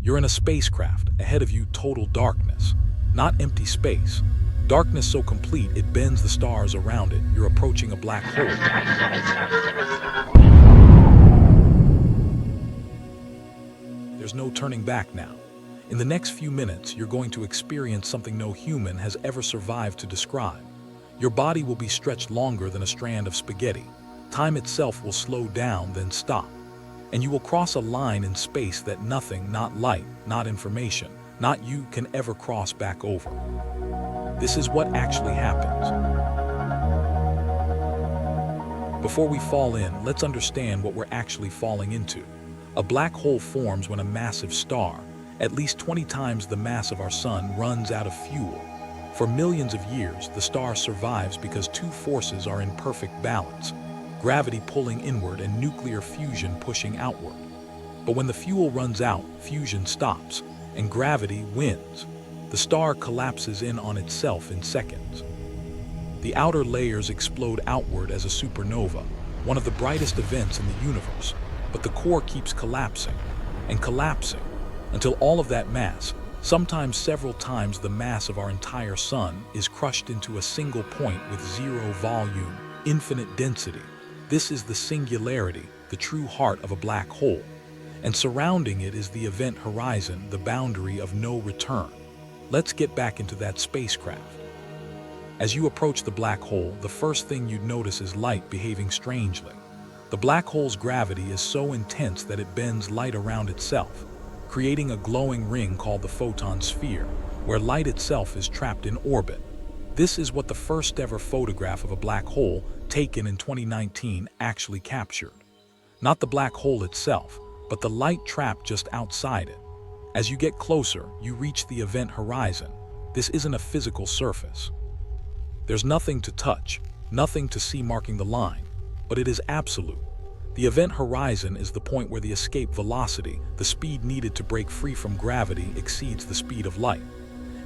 You're in a spacecraft, ahead of you total darkness. Not empty space. Darkness so complete it bends the stars around it. You're approaching a black hole. There's no turning back now. In the next few minutes, you're going to experience something no human has ever survived to describe. Your body will be stretched longer than a strand of spaghetti. Time itself will slow down, then stop. And you will cross a line in space that nothing, not light, not information, not you, can ever cross back over. This is what actually happens. Before we fall in, let's understand what we're actually falling into. A black hole forms when a massive star, at least 20 times the mass of our sun, runs out of fuel. For millions of years, the star survives because two forces are in perfect balance: gravity pulling inward and nuclear fusion pushing outward. But when the fuel runs out, fusion stops, and gravity wins. The star collapses in on itself in seconds. The outer layers explode outward as a supernova, one of the brightest events in the universe. But the core keeps collapsing and collapsing until all of that mass, sometimes several times the mass of our entire sun, is crushed into a single point with zero volume, infinite density. This is the singularity, the true heart of a black hole. And surrounding it is the event horizon, the boundary of no return. Let's get back into that spacecraft. As you approach the black hole, the first thing you'd notice is light behaving strangely. The black hole's gravity is so intense that it bends light around itself, creating a glowing ring called the photon sphere, where light itself is trapped in orbit. This is what the first ever photograph of a black hole, taken in 2019, actually captured. Not the black hole itself, but the light trap just outside it. As you get closer, you reach the event horizon. This isn't a physical surface. There's nothing to touch, nothing to see marking the line, but it is absolute. The event horizon is the point where the escape velocity, the speed needed to break free from gravity, exceeds the speed of light.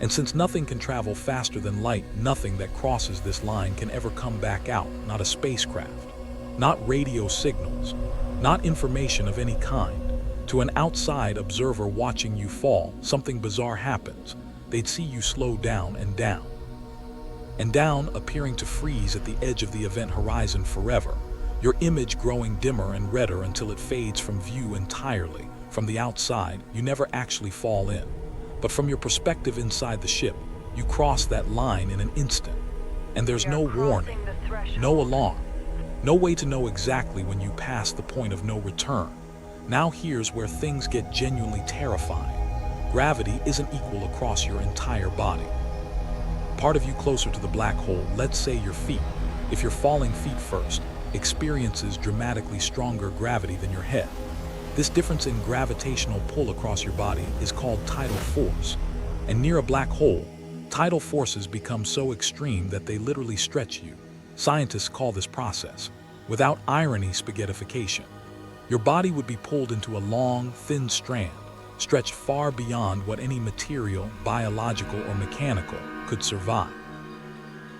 And since nothing can travel faster than light, nothing that crosses this line can ever come back out. Not a spacecraft, not radio signals, not information of any kind. To an outside observer watching you fall, something bizarre happens. They'd see you slow down and down, and down, appearing to freeze at the edge of the event horizon forever. Your image growing dimmer and redder until it fades from view entirely. From the outside, you never actually fall in. But from your perspective inside the ship, you cross that line in an instant. And there's no warning, no alarm, no way to know exactly when you pass the point of no return. Now here's where things get genuinely terrifying. Gravity isn't equal across your entire body. Part of you closer to the black hole, let's say your feet, if you're falling feet first, experiences dramatically stronger gravity than your head. This difference in gravitational pull across your body is called tidal force. And near a black hole, tidal forces become so extreme that they literally stretch you. Scientists call this process, without irony, spaghettification. Your body would be pulled into a long, thin strand, stretched far beyond what any material, biological or mechanical, could survive.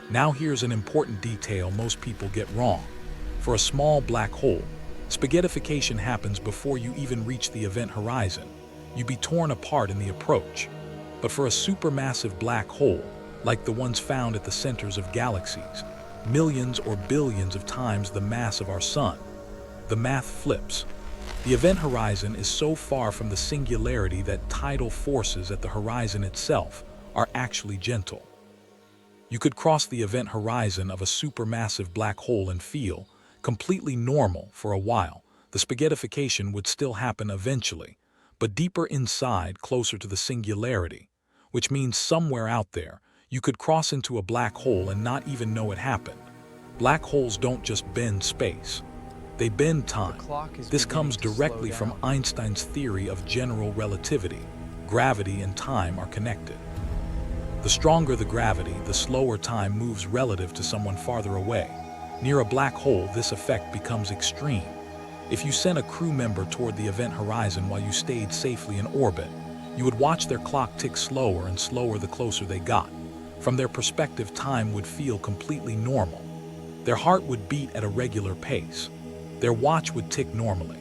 Now here's an important detail most people get wrong. For a small black hole, spaghettification happens before you even reach the event horizon. You'd be torn apart in the approach. But for a supermassive black hole, like the ones found at the centers of galaxies, millions or billions of times the mass of our sun, the math flips. The event horizon is so far from the singularity that tidal forces at the horizon itself are actually gentle. You could cross the event horizon of a supermassive black hole and feel completely normal for a while. The spaghettification would still happen eventually, but deeper inside, closer to the singularity, which means somewhere out there, you could cross into a black hole and not even know it happened. Black holes don't just bend space, they bend time. This comes directly from Einstein's theory of general relativity. Gravity and time are connected. The stronger the gravity, the slower time moves relative to someone farther away. Near a black hole, this effect becomes extreme. If you sent a crew member toward the event horizon while you stayed safely in orbit, you would watch their clock tick slower and slower the closer they got. From their perspective, time would feel completely normal. Their heart would beat at a regular pace. Their watch would tick normally.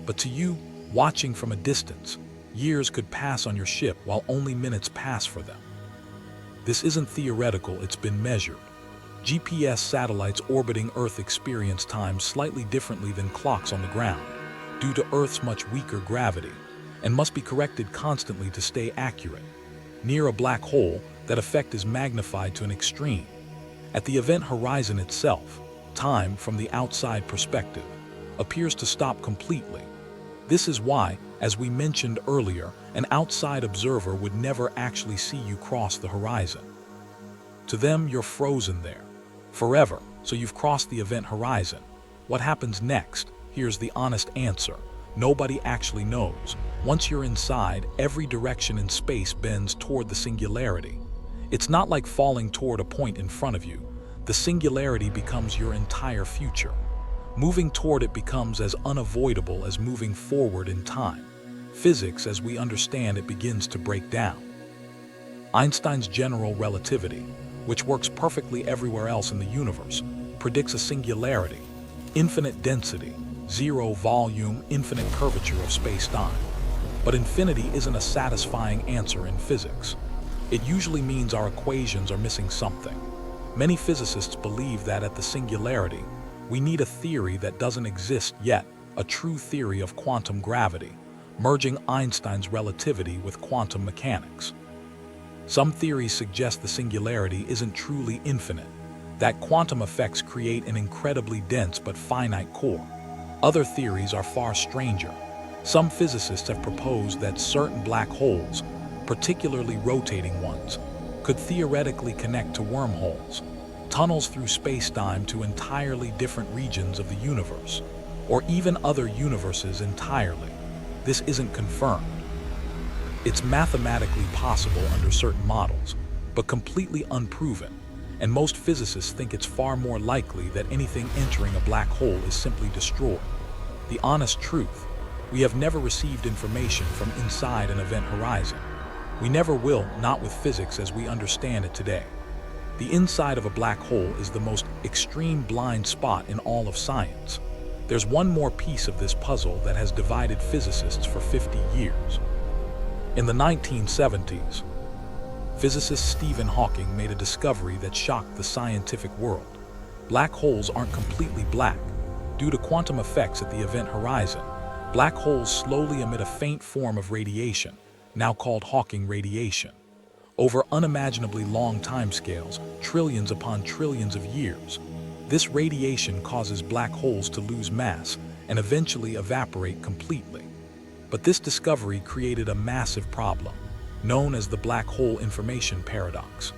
But to you, watching from a distance, Years could pass on your ship while only minutes pass for them. This isn't theoretical, it's been measured. GPS satellites orbiting Earth experience time slightly differently than clocks on the ground, due to Earth's much weaker gravity, and must be corrected constantly to stay accurate. Near a black hole, that effect is magnified to an extreme. At the event horizon itself, time, from the outside perspective, appears to stop completely. This is why, as we mentioned earlier, an outside observer would never actually see you cross the horizon. To them, you're frozen there, forever, so you've crossed the event horizon. What happens next? Here's the honest answer. Nobody actually knows. Once you're inside, every direction in space bends toward the singularity. It's not like falling toward a point in front of you. The singularity becomes your entire future. Moving toward it becomes as unavoidable as moving forward in time. Physics, as we understand it, begins to break down. Einstein's general relativity, which works perfectly everywhere else in the universe, predicts a singularity, infinite density, zero volume, infinite curvature of space-time. But infinity isn't a satisfying answer in physics. It usually means our equations are missing something. Many physicists believe that at the singularity, we need a theory that doesn't exist yet, a true theory of quantum gravity, merging Einstein's relativity with quantum mechanics. Some theories suggest the singularity isn't truly infinite, that quantum effects create an incredibly dense but finite core. Other theories are far stranger. Some physicists have proposed that certain black holes, particularly rotating ones, could theoretically connect to wormholes, tunnels through space-time to entirely different regions of the universe, or even other universes entirely. This isn't confirmed. It's mathematically possible under certain models, but completely unproven, and most physicists think it's far more likely that anything entering a black hole is simply destroyed. The honest truth, we have never received information from inside an event horizon. We never will, not with physics as we understand it today. The inside of a black hole is the most extreme blind spot in all of science. There's one more piece of this puzzle that has divided physicists for 50 years. In the 1970s, physicist Stephen Hawking made a discovery that shocked the scientific world. Black holes aren't completely black. Due to quantum effects at the event horizon, black holes slowly emit a faint form of radiation, now called Hawking radiation. Over unimaginably long timescales, trillions upon trillions of years, this radiation causes black holes to lose mass and eventually evaporate completely. But this discovery created a massive problem, known as the black hole information paradox.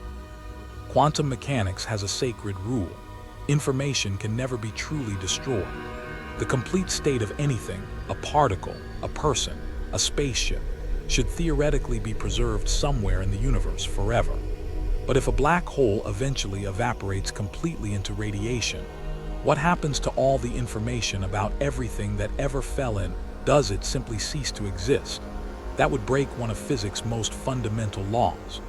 Quantum mechanics has a sacred rule. Information can never be truly destroyed. The complete state of anything, a particle, a person, a spaceship, should theoretically be preserved somewhere in the universe forever. But if a black hole eventually evaporates completely into radiation, what happens to all the information about everything that ever fell in? Does it simply cease to exist? That would break one of physics' most fundamental laws.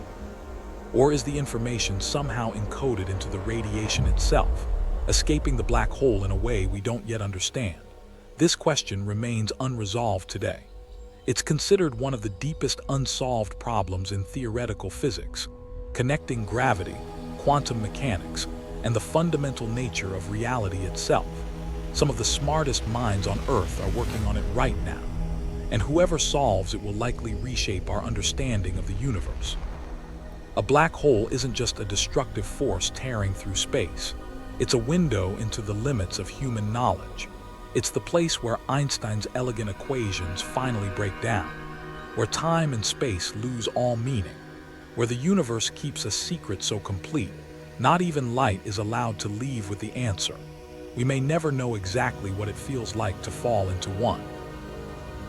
Or is the information somehow encoded into the radiation itself, escaping the black hole in a way we don't yet understand? This question remains unresolved today. It's considered one of the deepest unsolved problems in theoretical physics, connecting gravity, quantum mechanics, and the fundamental nature of reality itself. Some of the smartest minds on Earth are working on it right now, and whoever solves it will likely reshape our understanding of the universe. A black hole isn't just a destructive force tearing through space. It's a window into the limits of human knowledge. It's the place where Einstein's elegant equations finally break down, where time and space lose all meaning, where the universe keeps a secret so complete, not even light is allowed to leave with the answer. We may never know exactly what it feels like to fall into one.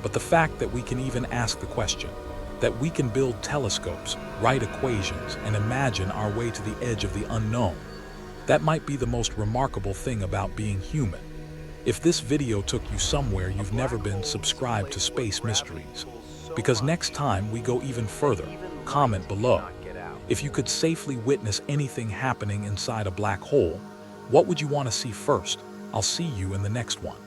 But the fact that we can even ask the question, that we can build telescopes, write equations, and imagine our way to the edge of the unknown, that might be the most remarkable thing about being human. If this video took you somewhere you've never been, subscribe to Space Mysteries. Because next time we go even further, comment below. If you could safely witness anything happening inside a black hole, what would you want to see first? I'll see you in the next one.